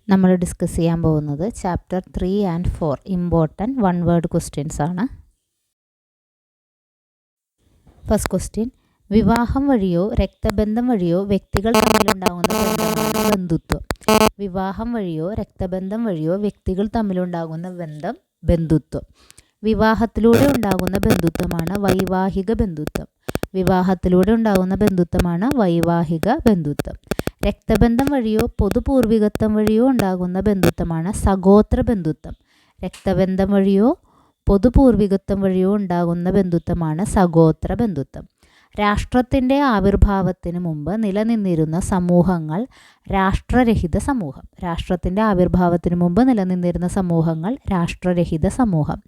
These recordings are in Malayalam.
നമ്മൾ ഡിസ്കസ് ചെയ്യാൻ പോകുന്നത് chapter 3 and 4 important one word questions ആണ്. ഫസ്റ്റ് ക്വസ്റ്റ്യൻ, വിവാഹം വഴിയോ രക്തബന്ധം വഴിയോ വ്യക്തികൾ തമ്മിലുണ്ടാകുന്ന ബന്ധമാണ് ബന്ധുത്വം. വിവാഹം വഴിയോ രക്തബന്ധം വഴിയോ വ്യക്തികൾ തമ്മിലുണ്ടാകുന്ന ബന്ധം ബന്ധുത്വം. വിവാഹത്തിലൂടെ ഉണ്ടാകുന്ന ബന്ധുത്വമാണ് വൈവാഹിക ബന്ധുത്വം. വിവാഹത്തിലൂടെ ഉണ്ടാകുന്ന ബന്ധുത്വമാണ് വൈവാഹിക ബന്ധുത്വം. രക്തബന്ധം വഴിയോ പൊതുപൂർവികത്വം വഴിയോ ഉണ്ടാകുന്ന ബന്ധുത്വമാണ് സഗോത്ര ബന്ധുത്വം. രക്തബന്ധം വഴിയോ പൊതുപൂർവികത്വം വഴിയോ ഉണ്ടാകുന്ന ബന്ധുത്വമാണ് സഗോത്ര ബന്ധുത്വം. രാഷ്ട്രത്തിൻ്റെ ആവിർഭാവത്തിന് മുമ്പ് നിലനിന്നിരുന്ന സമൂഹങ്ങൾ രാഷ്ട്രരഹിത സമൂഹം. രാഷ്ട്രത്തിൻ്റെ ആവിർഭാവത്തിന് മുമ്പ് നിലനിന്നിരുന്ന സമൂഹങ്ങൾ രാഷ്ട്രരഹിത സമൂഹം.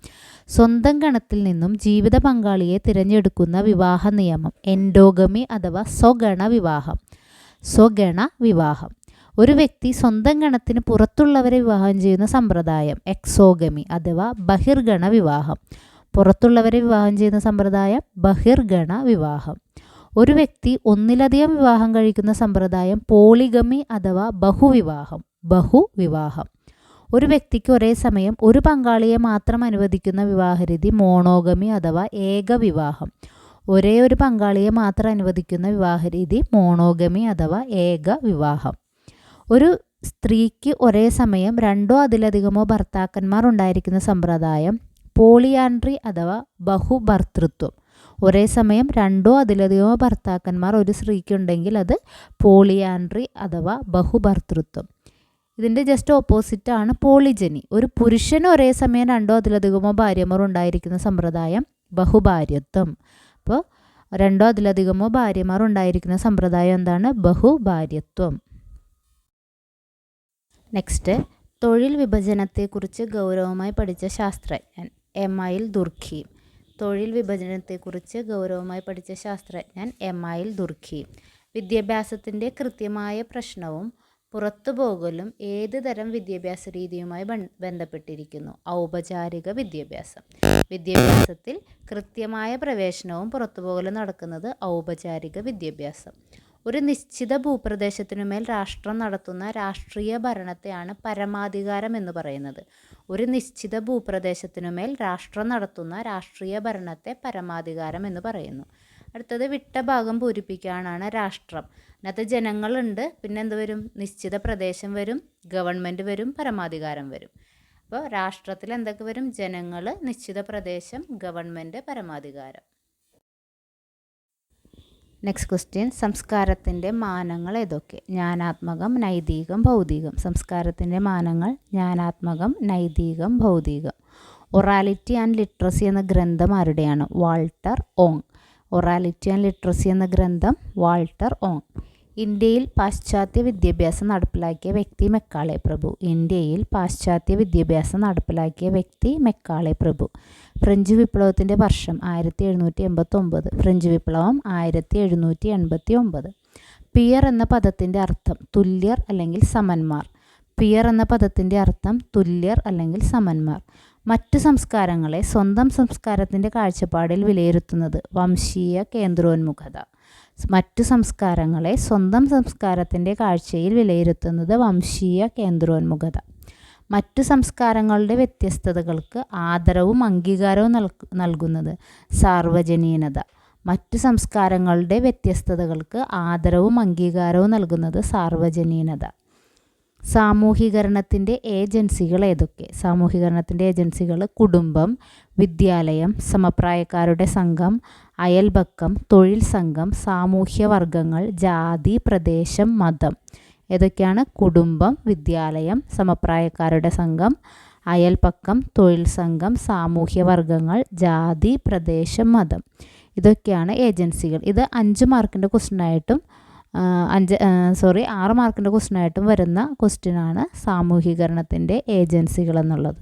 സ്വന്തം ഗണത്തിൽ നിന്നും ജീവിത പങ്കാളിയെ തിരഞ്ഞെടുക്കുന്ന വിവാഹ നിയമം എൻഡോഗമി അഥവാ സ്വഗണ വിവാഹം. സ്വഗണ വിവാഹം. ഒരു വ്യക്തി സ്വന്തം ഗണത്തിന് പുറത്തുള്ളവരെ വിവാഹം ചെയ്യുന്ന സമ്പ്രദായം എക്സോഗമി അഥവാ ബഹിർഗണ വിവാഹം. പുറത്തുള്ളവരെ വിവാഹം ചെയ്യുന്ന സമ്പ്രദായം ബഹിർഗണ വിവാഹം. ഒരു വ്യക്തി ഒന്നിലധികം വിവാഹം കഴിക്കുന്ന സമ്പ്രദായം പോളിഗമി അഥവാ ബഹുവിവാഹം. ബഹുവിവാഹം. ഒരു വ്യക്തിക്ക് ഒരേ സമയം ഒരു പങ്കാളിയെ മാത്രം അനുവദിക്കുന്ന വിവാഹരീതി മോണോഗമി അഥവാ ഏകവിവാഹം. ഒരേ ഒരു പങ്കാളിയെ മാത്രം അനുവദിക്കുന്ന വിവാഹരീതി മോണോഗമി അഥവാ ഏകവിവാഹം. ഒരു സ്ത്രീക്ക് ഒരേ സമയം രണ്ടോ അതിലധികമോ ഭർത്താക്കന്മാർ ഉണ്ടായിരിക്കുന്ന സമ്പ്രദായം പോളിയാൻഡ്രി അഥവാ ബഹുഭർത്തൃത്വം. ഒരേ സമയം രണ്ടോ അതിലധികമോ ഭർത്താക്കന്മാർ ഒരു സ്ത്രീക്കുണ്ടെങ്കിൽ അത് പോളിയാൻഡ്രി അഥവാ ബഹുഭർത്തൃത്വം. ഇതിൻ്റെ ജസ്റ്റ് ഓപ്പോസിറ്റാണ് പോളിജനി. ഒരു പുരുഷന് ഒരേ സമയം രണ്ടോ അതിലധികമോ ഭാര്യമാർ ഉണ്ടായിരിക്കുന്ന സമ്പ്രദായം ബഹുഭാര്യത്വം. അപ്പോൾ രണ്ടോ അതിലധികമോ ഭാര്യമാർ ഉണ്ടായിരിക്കുന്ന സമ്പ്രദായം എന്താണ്? ബഹുഭാര്യത്വം. നെക്സ്റ്റ്, തൊഴിൽ വിഭജനത്തെക്കുറിച്ച് ഗൗരവമായി പഠിച്ച ശാസ്ത്രജ്ഞൻ എമൈൽ ദുർഖി. തൊഴിൽ വിഭജനത്തെക്കുറിച്ച് ഗൗരവമായി പഠിച്ച ശാസ്ത്രജ്ഞൻ എമൈൽ ദുർഖി. വിദ്യാഭ്യാസത്തിൻ്റെ കൃത്യമായ പ്രശ്നവും പുറത്തുപോകലും ഏത് തരം വിദ്യാഭ്യാസ രീതിയുമായി ബന്ധപ്പെട്ടിരിക്കുന്നു? ഔപചാരിക വിദ്യാഭ്യാസം. വിദ്യാഭ്യാസത്തിൽ കൃത്യമായ പ്രവേശനവും പുറത്തുപോകലും നടക്കുന്നത് ഔപചാരിക വിദ്യാഭ്യാസം. ഒരു നിശ്ചിത ഭൂപ്രദേശത്തിനുമേൽ രാഷ്ട്രം നടത്തുന്ന രാഷ്ട്രീയ ഭരണത്തെയാണ് പരമാധികാരം എന്ന് പറയുന്നത്. ഒരു നിശ്ചിത ഭൂപ്രദേശത്തിനുമേൽ രാഷ്ട്രം നടത്തുന്ന രാഷ്ട്രീയ ഭരണത്തെ പരമാധികാരം എന്ന് പറയുന്നു. അടുത്തത് വിട്ട ഭാഗം പൂരിപ്പിക്കാനാണ് രാഷ്ട്രം. അതിനകത്ത് ജനങ്ങളുണ്ട്, പിന്നെ എന്ത് വരും? നിശ്ചിത പ്രദേശം വരും, ഗവൺമെൻറ് വരും, പരമാധികാരം വരും. അപ്പോൾ രാഷ്ട്രത്തിൽ എന്തൊക്കെ വരും? ജനങ്ങൾ, നിശ്ചിത പ്രദേശം, ഗവൺമെൻറ്, പരമാധികാരം. നെക്സ്റ്റ് ക്വസ്റ്റ്യൻ, സംസ്കാരത്തിൻ്റെ മാനങ്ങൾ ഏതൊക്കെ? ജ്ഞാനാത്മകം, നൈതികം, ഭൗതികം. സംസ്കാരത്തിൻ്റെ മാനങ്ങൾ ജ്ഞാനാത്മകം, നൈതികം, ഭൗതികം. ഒറാലിറ്റി ആൻഡ് ലിറ്ററസി എന്ന ഗ്രന്ഥം ആരുടെയാണ്? Walter Ong. Orality and literacy എന്ന ഗ്രന്ഥം വാൾട്ടർ ഓങ്. ഇന്ത്യയിൽ പാശ്ചാത്യ വിദ്യാഭ്യാസം നടപ്പിലാക്കിയ വ്യക്തി മെക്കാളെ പ്രഭു. ഇന്ത്യയിൽ പാശ്ചാത്യ വിദ്യാഭ്യാസം നടപ്പിലാക്കിയ വ്യക്തി മെക്കാളെ പ്രഭു. ഫ്രഞ്ച് വിപ്ലവത്തിൻ്റെ വർഷം 1789. ഫ്രഞ്ച് വിപ്ലവം 1789. പിയർ എന്ന പദത്തിൻ്റെ അർത്ഥം തുല്യർ അല്ലെങ്കിൽ സമന്മാർ. പിയർ എന്ന പദത്തിൻ്റെ അർത്ഥം തുല്യർ അല്ലെങ്കിൽ സമന്മാർ. മറ്റു സംസ്കാരങ്ങളെ സ്വന്തം സംസ്കാരത്തിൻ്റെ കാഴ്ചപ്പാടിൽ വിലയിരുത്തുന്നത് വംശീയ കേന്ദ്രോന്മുഖത. മറ്റു സംസ്കാരങ്ങളെ സ്വന്തം സംസ്കാരത്തിൻ്റെ കാഴ്ചയിൽ വിലയിരുത്തുന്നത് വംശീയ കേന്ദ്രോന്മുഖത. മറ്റു സംസ്കാരങ്ങളുടെ വ്യത്യസ്തതകൾക്ക് ആദരവും അംഗീകാരവും നൽകുന്നത് സാർവജനീനത. മറ്റു സംസ്കാരങ്ങളുടെ വ്യത്യസ്തതകൾക്ക് ആദരവും അംഗീകാരവും നൽകുന്നത് സാർവജനീനത. സാമൂഹീകരണത്തിൻ്റെ ഏജൻസികൾ ഏതൊക്കെ? സാമൂഹീകരണത്തിൻ്റെ ഏജൻസികൾ കുടുംബം, വിദ്യാലയം, സമപ്രായക്കാരുടെ സംഘം, അയൽപക്കം, തൊഴിൽ സംഘം, സാമൂഹ്യ വർഗങ്ങൾ, ജാതി, പ്രദേശം, മതം. ഏതൊക്കെയാണ്? കുടുംബം, വിദ്യാലയം, സമപ്രായക്കാരുടെ സംഘം, അയൽപക്കം, തൊഴിൽ സംഘം, സാമൂഹ്യ വർഗങ്ങൾ, ജാതി, പ്രദേശം, മതം. ഇതൊക്കെയാണ് ഏജൻസികൾ. ഇത് 5 മാർക്കിൻ്റെ ക്വസ്റ്റ്യനായിട്ടും 6 മാർക്കിൻ്റെ ക്വസ്റ്റ്യനായിട്ടും വരുന്ന ക്വസ്റ്റ്യനാണ് സാമൂഹീകരണത്തിൻ്റെ ഏജൻസികൾ എന്നുള്ളത്.